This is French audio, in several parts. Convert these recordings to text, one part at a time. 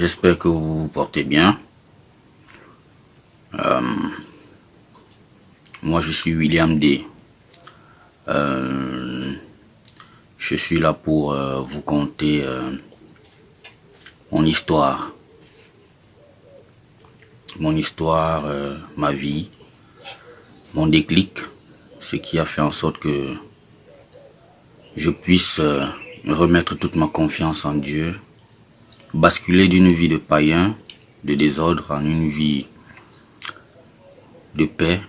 J'espère que vous vous portez bien. Moi, je suis William D. Je suis là pour vous conter mon histoire. Ma vie, mon déclic, ce qui a fait en sorte que je puisse remettre toute ma confiance en Dieu, basculer d'une vie de païen, de désordre, en une vie de paix,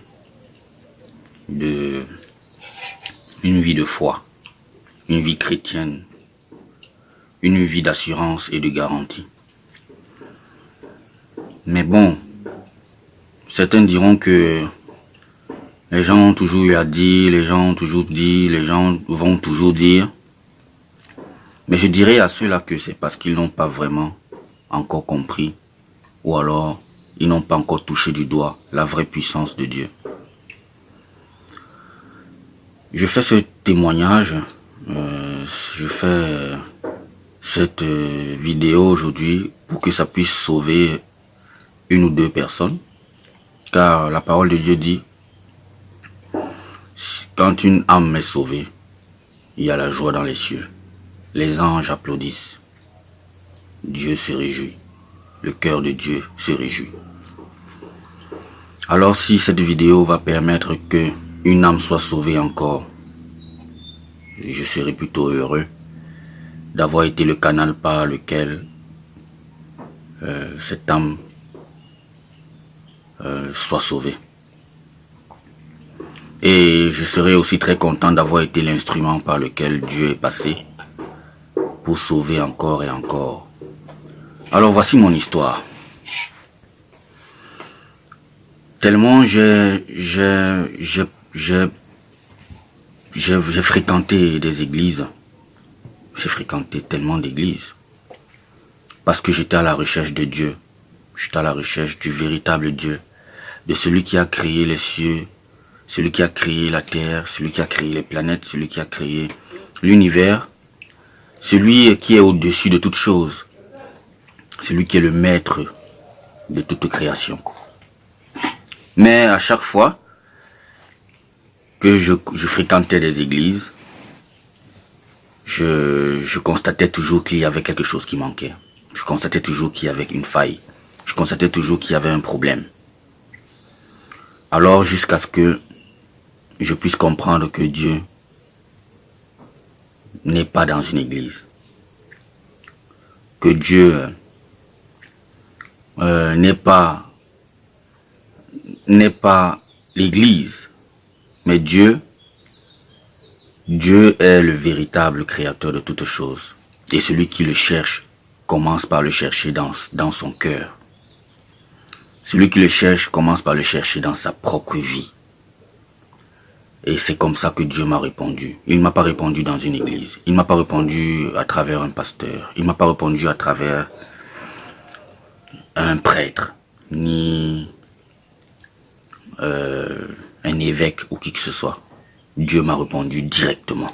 une vie de foi, une vie chrétienne, une vie d'assurance et de garantie. Mais bon, certains diront que les gens ont toujours eu à dire, les gens ont toujours dit, les gens vont toujours dire. Mais je dirais à ceux-là que c'est parce qu'ils n'ont pas vraiment encore compris, ou alors ils n'ont pas encore touché du doigt la vraie puissance de Dieu. Je fais ce témoignage, je fais cette vidéo aujourd'hui pour que ça puisse sauver une ou deux personnes, car la parole de Dieu dit, quand une âme est sauvée, il y a la joie dans les cieux. Les anges applaudissent. Dieu se réjouit. Le cœur de Dieu se réjouit. Alors si cette vidéo va permettre que une âme soit sauvée encore, je serai plutôt heureux d'avoir été le canal par lequel cette âme soit sauvée. Et je serai aussi très content d'avoir été l'instrument par lequel Dieu est passé pour sauver encore et encore. Alors voici mon histoire. Tellement j'ai fréquenté des églises. J'ai fréquenté tellement d'églises. Parce que j'étais à la recherche de Dieu. J'étais à la recherche du véritable Dieu. De celui qui a créé les cieux, celui qui a créé la terre, celui qui a créé les planètes, celui qui a créé l'univers, celui qui est au-dessus de toutes choses, celui qui est le maître de toute création. Mais à chaque fois que je fréquentais des églises, je constatais toujours qu'il y avait quelque chose qui manquait. Je constatais toujours qu'il y avait une faille. Je constatais toujours qu'il y avait un problème. Alors jusqu'à ce que je puisse comprendre que Dieu n'est pas dans une église. Que Dieu n'est pas l'église. Mais Dieu est le véritable créateur de toutes choses. Et celui qui le cherche commence par le chercher dans son cœur. Celui qui le cherche commence par le chercher dans sa propre vie. Et c'est comme ça que Dieu m'a répondu. Il ne m'a pas répondu dans une église. Il ne m'a pas répondu à travers un pasteur. Il ne m'a pas répondu à travers un prêtre, ni un évêque ou qui que ce soit. Dieu m'a répondu directement.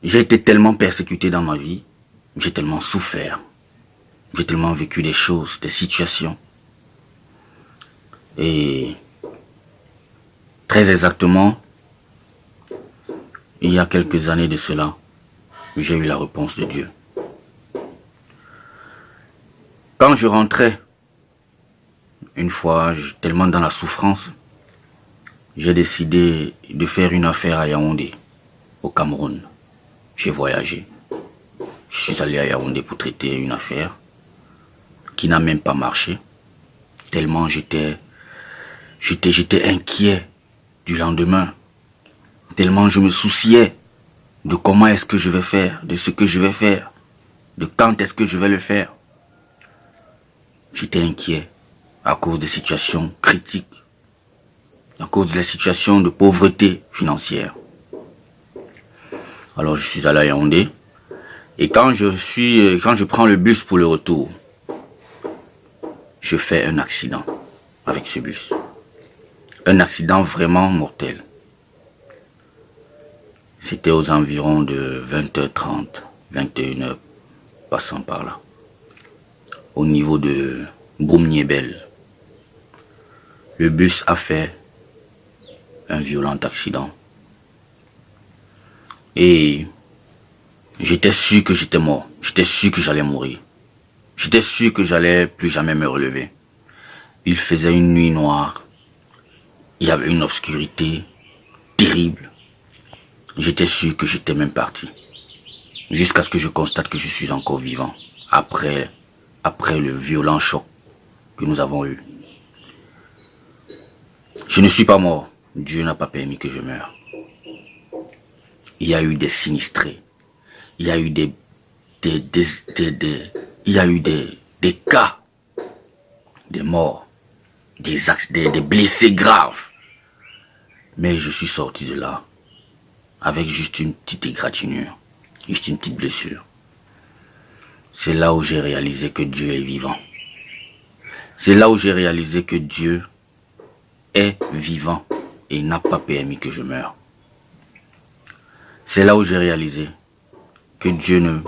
J'ai été tellement persécuté dans ma vie. J'ai tellement souffert. J'ai tellement vécu des choses, des situations. Et très exactement, il y a quelques années de cela, j'ai eu la réponse de Dieu. Quand je rentrais, une fois, tellement dans la souffrance, j'ai décidé de faire une affaire à Yaoundé, au Cameroun. J'ai voyagé. Je suis allé à Yaoundé pour traiter une affaire qui n'a même pas marché, tellement j'étais inquiet du lendemain, tellement je me souciais de comment est-ce que je vais faire, de ce que je vais faire, de quand est-ce que je vais le faire. J'étais inquiet à cause des situations critiques, à cause de la situation de pauvreté financière. Alors je suis allé à Yaoundé, et quand je prends le bus pour le retour, je fais un accident avec ce bus. Un accident vraiment mortel. C'était aux environs de 20h30, 21h, passant par là, au niveau de Boum-Niébel. Le bus a fait un violent accident. Et j'étais sûr que j'étais mort. J'étais sûr que j'allais mourir. J'étais sûr que j'allais plus jamais me relever. Il faisait une nuit noire. Il y avait une obscurité terrible. J'étais sûr que j'étais même parti. Jusqu'à ce que je constate que je suis encore vivant. Après le violent choc que nous avons eu. Je ne suis pas mort. Dieu n'a pas permis que je meure. Il y a eu des sinistrés. Il y a eu des cas, des morts, des blessés graves. Mais je suis sorti de là avec juste une petite égratignure, juste une petite blessure. C'est là où j'ai réalisé que Dieu est vivant. C'est là où j'ai réalisé que Dieu est vivant et n'a pas permis que je meure. C'est là où j'ai réalisé que Dieu ne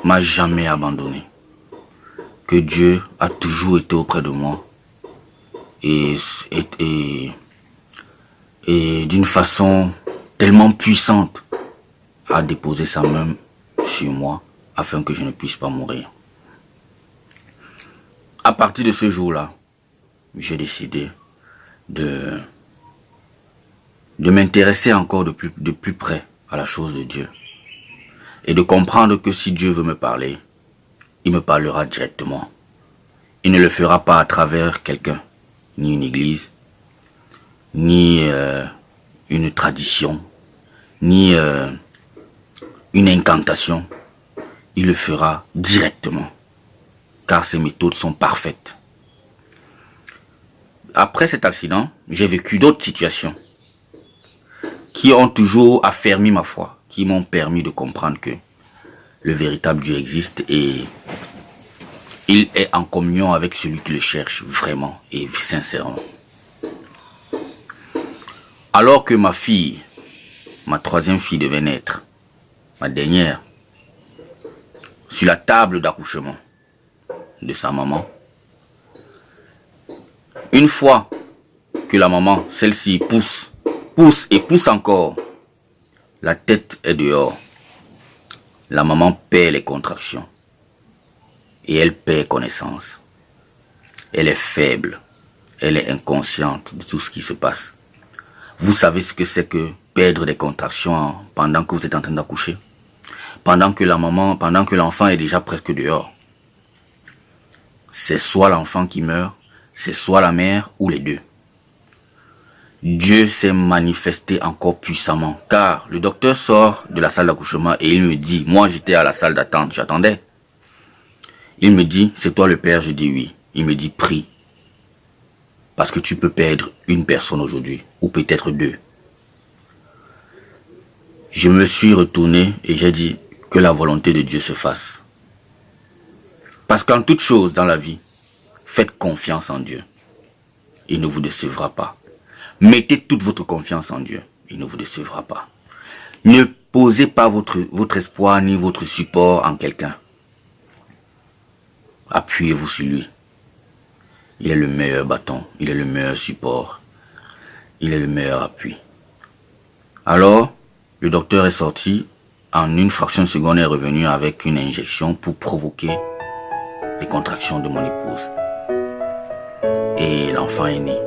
m'a jamais abandonné. Que Dieu a toujours été auprès de moi et d'une façon tellement puissante a déposé sa main sur moi afin que je ne puisse pas mourir. À partir de ce jour-là, j'ai décidé de m'intéresser encore de plus près à la chose de Dieu. Et de comprendre que si Dieu veut me parler, il me parlera directement. Il ne le fera pas à travers quelqu'un, ni une église, ni une tradition, ni une incantation. Il le fera directement, car ses méthodes sont parfaites. Après cet accident, j'ai vécu d'autres situations qui ont toujours affermi ma foi, qui m'ont permis de comprendre que le véritable Dieu existe et il est en communion avec celui qui le cherche vraiment et sincèrement. Alors que ma fille, ma troisième fille devait naître, ma dernière, sur la table d'accouchement de sa maman, une fois que la maman, celle-ci, pousse encore, la tête est dehors. La maman perd les contractions. Et elle perd connaissance. Elle est faible. Elle est inconsciente de tout ce qui se passe. Vous savez ce que c'est que perdre des contractions pendant que vous êtes en train d'accoucher? Pendant que l'enfant est déjà presque dehors. C'est soit l'enfant qui meurt, c'est soit la mère ou les deux. Dieu s'est manifesté encore puissamment, car le docteur sort de la salle d'accouchement et il me dit, moi j'étais à la salle d'attente, j'attendais. Il me dit, c'est toi le père? Je dis oui. Il me dit, prie. Parce que tu peux perdre une personne aujourd'hui, ou peut-être deux. Je me suis retourné et j'ai dit, que la volonté de Dieu se fasse. Parce qu'en toute chose dans la vie, faites confiance en Dieu. Il ne vous décevra pas. Mettez toute votre confiance en Dieu. Il ne vous décevra pas. Ne posez pas votre espoir ni votre support en quelqu'un. Appuyez-vous sur lui. Il est le meilleur bâton. Il est le meilleur support. Il est le meilleur appui. Alors, le docteur est sorti. En une fraction de seconde, est revenu avec une injection pour provoquer les contractions de mon épouse. Et l'enfant est né.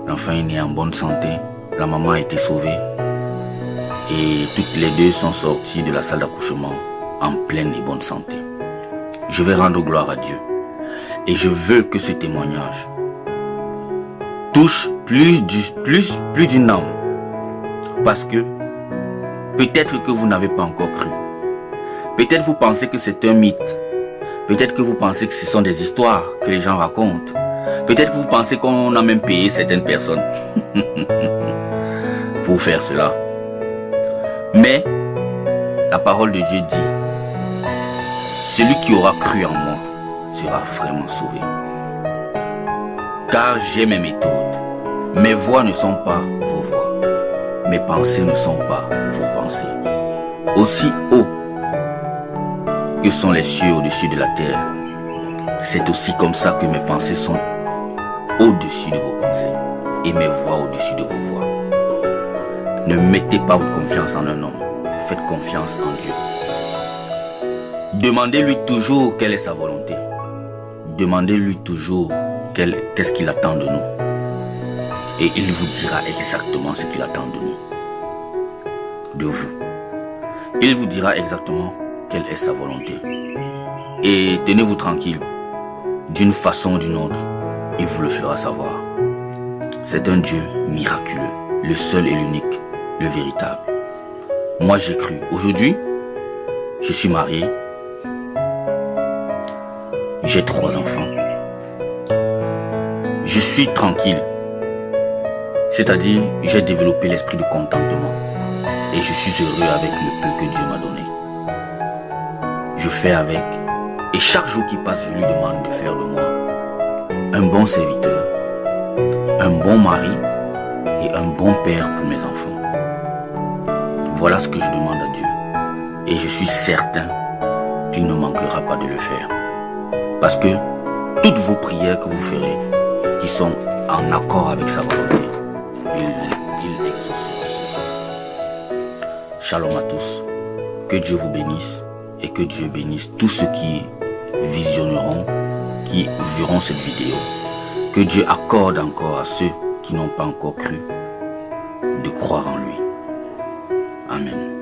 L'enfant est né en bonne santé. La maman a été sauvée. Et toutes les deux sont sorties de la salle d'accouchement en pleine et bonne santé. Je vais rendre gloire à Dieu. Et je veux que ce témoignage touche plus d'une âme. Parce que peut-être que vous n'avez pas encore cru. Peut-être vous pensez que c'est un mythe. Peut-être que vous pensez que ce sont des histoires que les gens racontent. Peut-être que vous pensez qu'on a même payé certaines personnes pour faire cela. Mais la parole de Dieu dit, celui qui aura cru en moi sera vraiment sauvé. Car j'ai mes méthodes. Mes voix ne sont pas vos voix. Mes pensées ne sont pas vos pensées. Aussi haut que sont les cieux au-dessus de la terre, c'est aussi comme ça que mes pensées sont au-dessus de vos pensées et mes voix au-dessus de vos voix. Ne mettez pas votre confiance en un homme, faites confiance en Dieu. Demandez-lui toujours quelle est sa volonté. Demandez-lui toujours qu'est-ce qu'il attend de nous. Et il vous dira exactement ce qu'il attend de nous, de vous. Il vous dira exactement quelle est sa volonté. Et tenez-vous tranquille, d'une façon ou d'une autre, il vous le fera savoir. C'est un Dieu miraculeux, le seul et l'unique, le véritable. Moi j'ai cru. Aujourd'hui, je suis marié. J'ai 3 enfants. Je suis tranquille. C'est-à-dire, j'ai développé l'esprit de contentement. Et je suis heureux avec le peu que Dieu m'a donné. Je fais avec. Et chaque jour qui passe, je lui demande de faire de moi un bon serviteur, un bon mari et un bon père pour mes enfants. Voilà ce que je demande à Dieu. Et je suis certain qu'il ne manquera pas de le faire. Parce que toutes vos prières que vous ferez, qui sont en accord avec sa volonté, il exaucera. Shalom à tous. Que Dieu vous bénisse et que Dieu bénisse tous ceux qui visionneront, qui verront cette vidéo. Que Dieu accorde encore à ceux qui n'ont pas encore cru de croire en lui. Amen.